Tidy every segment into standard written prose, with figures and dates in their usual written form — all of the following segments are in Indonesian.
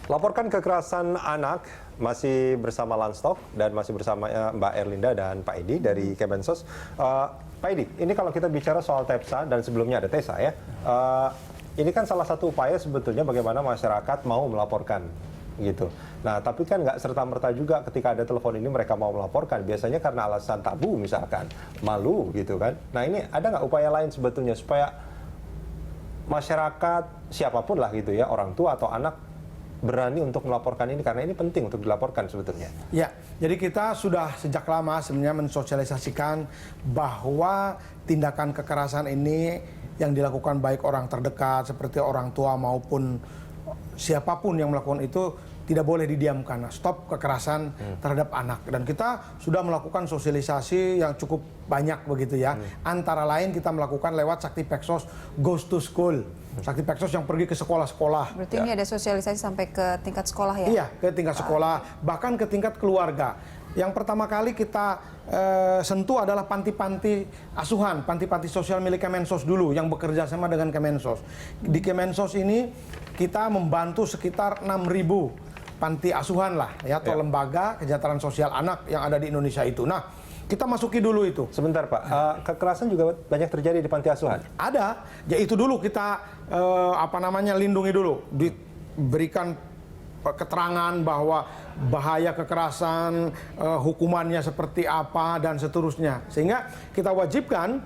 Laporkan kekerasan anak masih bersama Lanstok dan masih bersama Mbak Erlinda dan Pak Edi dari Kemensos. Pak Edi, ini kalau kita bicara soal TEPSA dan sebelumnya ada TESA ya, ini kan salah satu upaya sebetulnya bagaimana masyarakat mau melaporkan gitu. Nah, tapi kan nggak serta-merta juga ketika ada telepon ini mereka mau melaporkan. Biasanya karena alasan tabu misalkan, malu gitu kan. Nah, ini ada nggak upaya lain sebetulnya supaya masyarakat siapapun lah gitu ya, orang tua atau anak berani untuk melaporkan ini karena ini penting untuk dilaporkan sebetulnya. Ya, jadi kita sudah sejak lama sebenarnya mensosialisasikan bahwa tindakan kekerasan ini yang dilakukan baik orang terdekat seperti orang tua maupun siapapun yang melakukan itu tidak boleh didiamkan. Stop kekerasan terhadap anak. Dan kita sudah melakukan sosialisasi yang cukup banyak begitu ya. Antara lain kita melakukan lewat Sakti Peksos Goes to School. Sakti Peksos yang pergi ke sekolah-sekolah. Berarti ini ada sosialisasi sampai ke tingkat sekolah ya? Iya, ke tingkat sekolah, bahkan ke tingkat keluarga. Yang pertama kali kita sentuh adalah panti-panti asuhan, panti-panti sosial milik Kemensos dulu yang bekerja sama dengan Kemensos. Di Kemensos ini kita membantu sekitar 6.000 panti asuhan lah ya, atau lembaga kesejahteraan sosial anak yang ada di Indonesia itu. Nah, kita masuki dulu itu. Sebentar Pak, kekerasan juga banyak terjadi di panti asuhan? Ada, ya itu dulu kita lindungi dulu, diberikan keterangan bahwa bahaya kekerasan, hukumannya seperti apa dan seterusnya. Sehingga kita wajibkan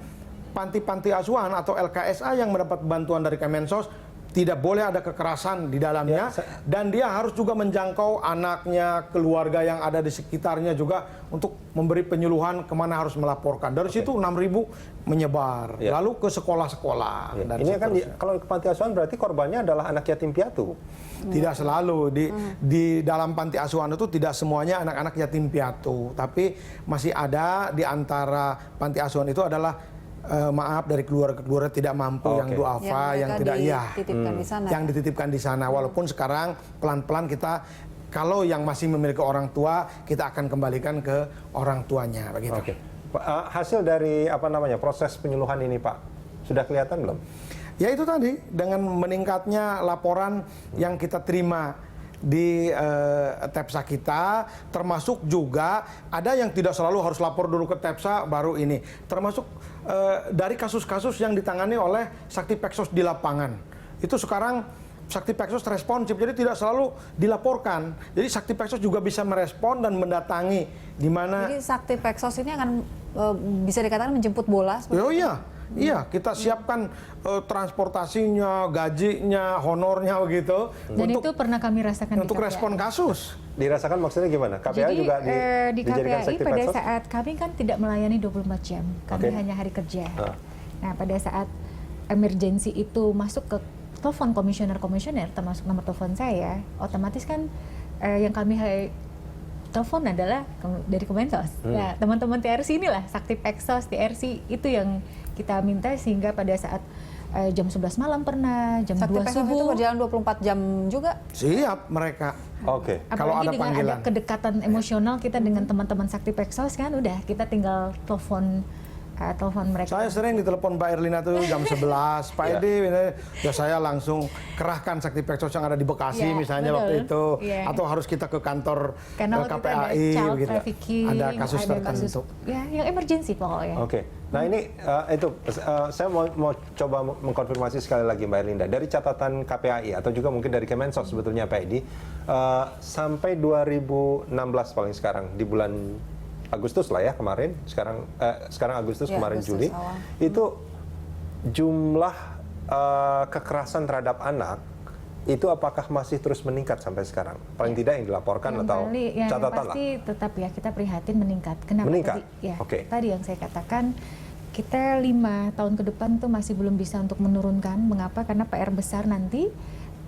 panti-panti asuhan atau LKSA yang mendapat bantuan dari Kemensos tidak boleh ada kekerasan di dalamnya, dan dia harus juga menjangkau anaknya, keluarga yang ada di sekitarnya juga untuk memberi penyuluhan kemana harus melaporkan. Dari situ 6.000 menyebar, lalu ke sekolah-sekolah. Dan ini kan kalau ke panti asuhan berarti korbannya adalah anak yatim piatu. Tidak selalu di dalam panti asuhan itu tidak semuanya anak-anak yatim piatu, tapi masih ada di antara panti asuhan itu adalah maaf dari keluarga tidak mampu, yang duafa, yang tidak yang dititipkan di sana. Walaupun sekarang pelan-pelan kita kalau yang masih memiliki orang tua kita akan kembalikan ke orang tuanya begitu. Hasil dari proses penyuluhan ini Pak sudah kelihatan belum? Ya itu tadi dengan meningkatnya laporan yang kita terima di TEPSA kita, termasuk juga ada yang tidak selalu harus lapor dulu ke TEPSA baru ini, termasuk dari kasus-kasus yang ditangani oleh Sakti Peksos di lapangan. Itu sekarang Sakti Peksos responsif, jadi tidak selalu dilaporkan. Jadi Sakti Peksos juga bisa merespon dan mendatangi di mana. Jadi Sakti Peksos ini akan bisa dikatakan menjemput bola. Oh iya. Iya, kita siapkan transportasinya, gajinya, honornya begitu. Dan itu pernah kami rasakan untuk di respon kasus. Dirasakan maksudnya gimana? KPA jadi, juga di KPAI pada saat kami kan tidak melayani 24 jam, kami hanya hari kerja. Nah, pada saat emergensi itu masuk ke telepon komisioner termasuk nomor telepon saya, otomatis kan yang kami telepon adalah dari Kemensos. Nah, teman-teman TRC inilah Sakti Peksos, TRC itu yang kita minta, sehingga pada saat jam 11 malam pernah, jam Sakti 2 Peksos subuh. itu berjalan 24 jam juga? Siap mereka. Kalau ada panggilan. Ada kedekatan emosional kita dengan teman-teman Sakti Peksos kan, udah kita tinggal telepon mereka. Saya sering ditelepon Mbak Erlina tuh jam 11, Pak Edi, ya saya langsung kerahkan Sakti Peksos yang ada di Bekasi misalnya waktu itu, atau harus kita ke kantor KPAI, ada kasus tertentu. Ya, yang emergensi pokoknya. Nah ini saya mau coba mengkonfirmasi sekali lagi Mbak Erlinda, dari catatan KPAI atau juga mungkin dari Kemensos sebetulnya Pak Edi, sampai 2016 paling sekarang di bulan Agustus lah ya kemarin, sekarang Agustus, kemarin Juli, itu jumlah kekerasan terhadap anak itu apakah masih terus meningkat sampai sekarang? Paling tidak yang dilaporkan atau catatan lah? Pasti tetap ya, kita prihatin meningkat. Kenapa? Meningkat? Tadi yang saya katakan, kita 5 tahun ke depan tuh masih belum bisa untuk menurunkan. Mengapa? Karena PR besar nanti,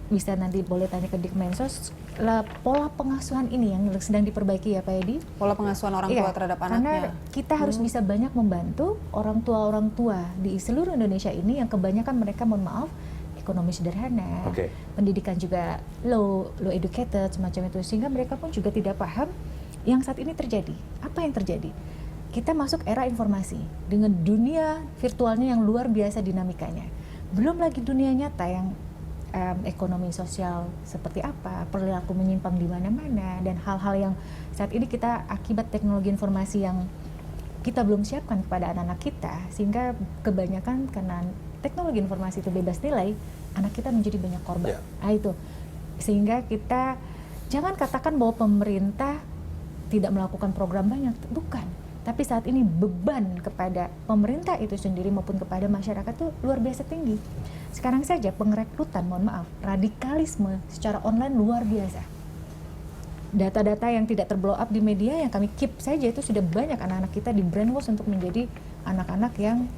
bisa nanti boleh tanya ke Kemensos, pola pengasuhan ini yang sedang diperbaiki ya Pak Edi. Pola pengasuhan orang tua terhadap anaknya. Karena kita harus bisa banyak membantu orang tua di seluruh Indonesia ini yang kebanyakan mereka, mohon maaf, ekonomi sederhana, pendidikan juga low educated semacam itu, sehingga mereka pun juga tidak paham yang saat ini terjadi. Apa yang terjadi? Kita masuk era informasi dengan dunia virtualnya yang luar biasa dinamikanya. Belum lagi dunia nyata yang ekonomi sosial seperti apa, perilaku menyimpang di mana-mana, dan hal-hal yang saat ini kita akibat teknologi informasi yang kita belum siapkan kepada anak-anak kita, sehingga kebanyakan karena teknologi informasi itu bebas nilai, anak kita menjadi banyak korban. Nah, itu sehingga kita jangan katakan bahwa pemerintah tidak melakukan program banyak, bukan. Tapi saat ini beban kepada pemerintah itu sendiri maupun kepada masyarakat itu luar biasa tinggi. Sekarang saja pengrekrutan, mohon maaf, radikalisme secara online luar biasa. Data-data yang tidak terblow up di media yang kami keep saja itu sudah banyak anak-anak kita di brainwash untuk menjadi anak-anak yang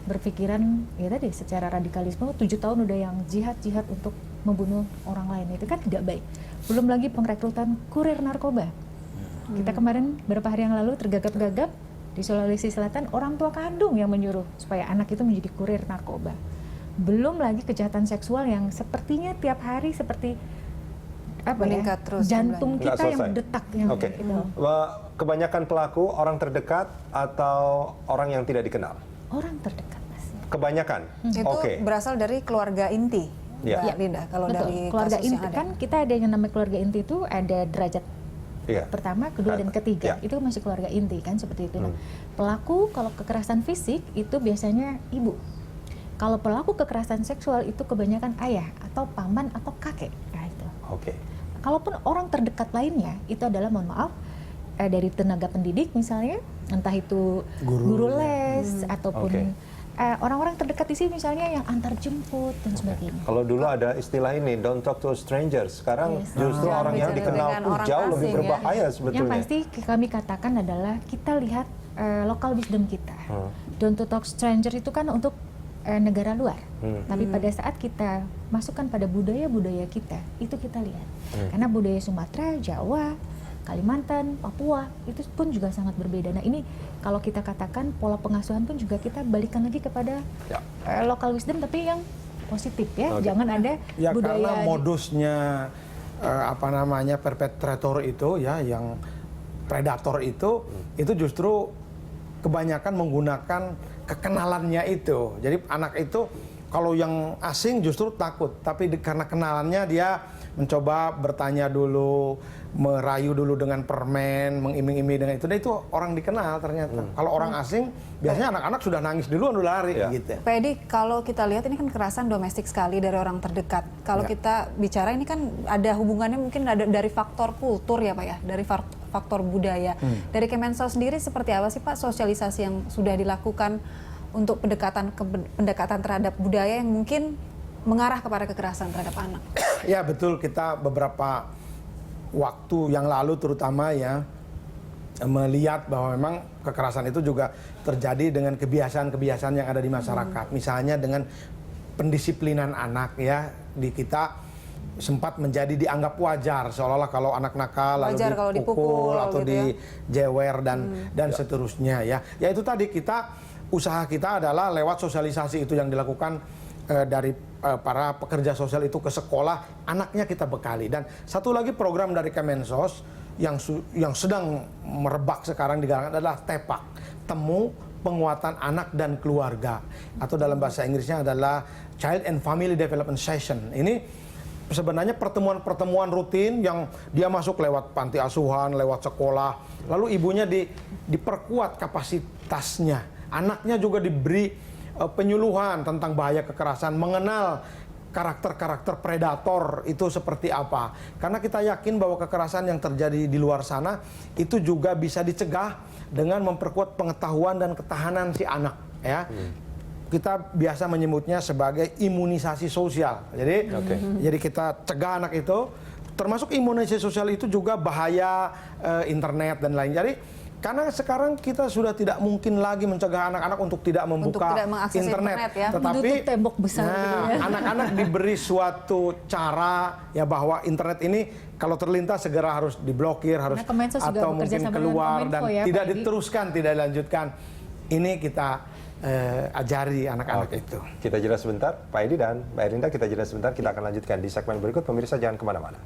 berpikiran ya tadi secara radikalisme. 7 tahun udah yang jihad untuk membunuh orang lain, itu kan tidak baik. Belum lagi pengrekrutan kurir narkoba. Kita kemarin beberapa hari yang lalu tergagap-gagap di Sulawesi Selatan, orang tua kandung yang menyuruh supaya anak itu menjadi kurir narkoba. Belum lagi kejahatan seksual yang sepertinya tiap hari seperti apa meningkat ya, terus jantung jumlahnya. kita yang berdetak yang Oke. gitu. Kebanyakan pelaku orang terdekat atau orang yang tidak dikenal? Orang terdekat, Mas. Kebanyakan. Itu Oke. berasal dari keluarga inti, Ya. Mbak Linda. Kalau Betul. dari Keluarga kasus yang inti ada. kan kita ada yang namanya keluarga inti itu ada derajat Iya. pertama, kedua, dan ketiga. Ya. Itu masih keluarga inti kan seperti itu. Nah, pelaku kalau kekerasan fisik itu biasanya ibu. Kalau pelaku kekerasan seksual itu kebanyakan ayah atau paman atau kakek. Nah, itu. Oke. Kalaupun orang terdekat lainnya itu adalah, mohon maaf, dari tenaga pendidik misalnya, entah itu guru les ataupun Oke. orang-orang terdekat di sini misalnya yang antar jemput dan sebagainya. Kalau dulu ada istilah ini, don't talk to strangers. Sekarang Yes. justru Jangan orang yang bicara dikenal dengan pun orang jauh lebih asing, ya. berbahaya Yang sebetulnya. pasti kami katakan adalah kita lihat local wisdom kita. Don't to talk stranger itu kan untuk negara luar. Tapi pada saat kita masukkan pada budaya-budaya kita, itu kita lihat. Karena budaya Sumatera, Jawa, Kalimantan, Papua itu pun juga sangat berbeda. Nah, ini kalau kita katakan pola pengasuhan pun juga kita balikan lagi kepada local wisdom tapi yang positif ya. Oke. Jangan ada Ya budaya karena modusnya perpetrator itu ya, yang predator itu justru kebanyakan menggunakan kekenalannya itu. Jadi anak itu kalau yang asing justru takut, tapi karena kenalannya dia mencoba bertanya dulu, merayu dulu dengan permen, mengiming-iming dengan itu. Dan itu orang dikenal ternyata. Kalau orang asing biasanya anak-anak sudah nangis duluan, udah lari gitu. Pak Edi, kalau kita lihat ini kan kekerasan domestik sekali dari orang terdekat. Kalau kita bicara ini kan ada hubungannya mungkin ada dari faktor kultur ya Pak ya, dari faktor budaya. Dari Kemensos sendiri seperti apa sih Pak sosialisasi yang sudah dilakukan untuk pendekatan terhadap budaya yang mungkin mengarah kepada kekerasan terhadap anak? Ya betul, kita beberapa waktu yang lalu terutama ya melihat bahwa memang kekerasan itu juga terjadi dengan kebiasaan-kebiasaan yang ada di masyarakat. Misalnya dengan pendisiplinan anak ya, di kita sempat menjadi dianggap wajar, seolah-olah kalau anak nakal lalu Wajar kalau dipukul atau gitu ya. dijewer dan seterusnya ya. Ya itu tadi usaha kita adalah lewat sosialisasi itu yang dilakukan dari para pekerja sosial itu ke sekolah, anaknya kita bekali. Dan satu lagi program dari Kemensos yang sedang merebak sekarang di kalangan adalah TEPAK, Temu Penguatan Anak dan Keluarga, atau dalam bahasa Inggrisnya adalah Child and Family Development Session. Ini sebenarnya pertemuan-pertemuan rutin yang dia masuk lewat panti asuhan, lewat sekolah, lalu ibunya diperkuat kapasitasnya, anaknya juga diberi penyuluhan tentang bahaya kekerasan, mengenal karakter-karakter predator itu seperti apa. Karena kita yakin bahwa kekerasan yang terjadi di luar sana itu juga bisa dicegah dengan memperkuat pengetahuan dan ketahanan si anak ya. Kita biasa menyebutnya sebagai imunisasi sosial. Jadi kita cegah anak itu, termasuk imunisasi sosial itu juga bahaya internet dan lain. Jadi karena sekarang kita sudah tidak mungkin lagi mencegah anak-anak untuk tidak membuka tidak mengakses internet ya. Tetapi Menutup tembok besar gitu ya. anak-anak diberi suatu cara ya bahwa internet ini kalau terlintas segera harus diblokir, harus Nah, Kemensos juga atau bekerja mungkin sama dengan keluar dan Kominfo ya, tidak Pak Edi. diteruskan, tidak dilanjutkan. Ini kita ajari anak-anak itu. Kita jeda sebentar, Pak Edi dan Mbak Erinda, kita jeda sebentar. Kita akan lanjutkan di segmen berikut. Pemirsa jangan kemana-mana.